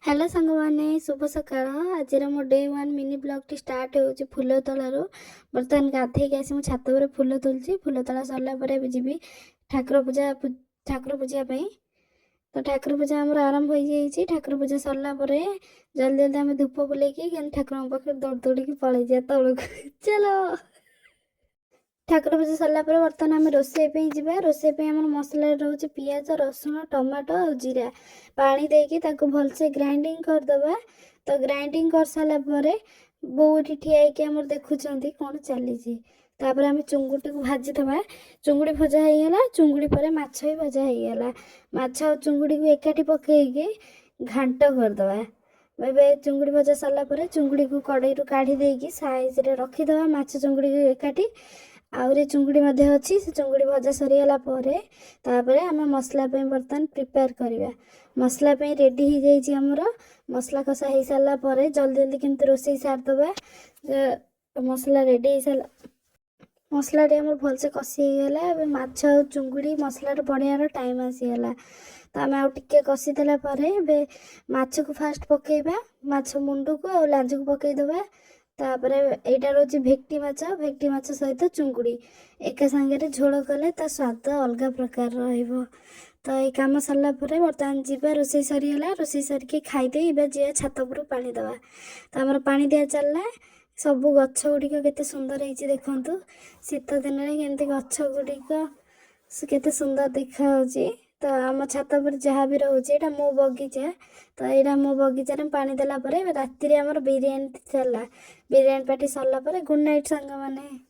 Hello सांग मैंने शुभ सकाळ आज मो day one mini blog T start हो फूल तलू बर्तमान गाधे आसी मो छात पर फूल तुलसी फूल तला सरला जी ठाकुर पूजा तो ठाकुर पूजा आम आरंभ हो जाए ठाकुर पूजा सरला जल्दी जल्दी आम धूप बुलेकी ठाकुर पाखे दौड़ दौड़ी पलि जा तौक चलो ठाकुर पूजा सरला बर्तमान आम रोषे जा रोषे आम मसला रोचे पियाज रसुण टमाटो और जीरा पानी देकी भलसे ग्राइंडिंग करदे तो ग्राइंडिंग कर सारापर बोटी ठिया आम देखुं कौन चली आम चुंगुटी को भाजीदे चुंगुड़ी भजा होगा चुंगुड़ी पर माछ भी भजा होगा माछ और चुंगुड़ी को एकाठी पकईकी घांट करदे ए चुंगुड़ी भजा सरला चुंगुड़ी को कड़ई काढ़ी देकी साइज रे रखीदे माछ चुंगुड़ी को एकाठी आउरी चुंगुड़ी अच्छी से चुंगुड़ी भजा सरीगला आम मसला बर्तमान प्रिपेयर करवा मसला रेडी हो जाइए आमर मसला कषा हो सारापर जल्दी जल्दी केमती रोषे सारदे मसला रेडी हो सारा मसला आम भलसे कषिगला माछ चुंगुड़ी मसला बढ़िया टाइम आसीगला तो आम आगे कषिदेला माछ को फास्ट पकेबा माछ मुंडू को और लांज को पकईदे तापर यहाँ रोचे भेक्टी माछ सहित चुंगुड़ी एका सांगे झोल कले स्वाद अलग प्रकार तो ये कम सरला बर्तमान जीवा रोषे सरीगला रोषे सरिकी खाईदे जी छात पर पानी दवा तो आमर पानी दिया चलला सब गछ गुड़िक केते सुंदर होती देखु शीत दिन में केमती गछ गुड़िक केते सुंदर देखा तो आम छात पर जहाँ भी रोचे यहाँ मो बगीचा तो यहाँ मो बगीचार पानी देला राति आमर बिरियानी चलला बिरियानी पार्टी सरला गुड नाइट सांग माने।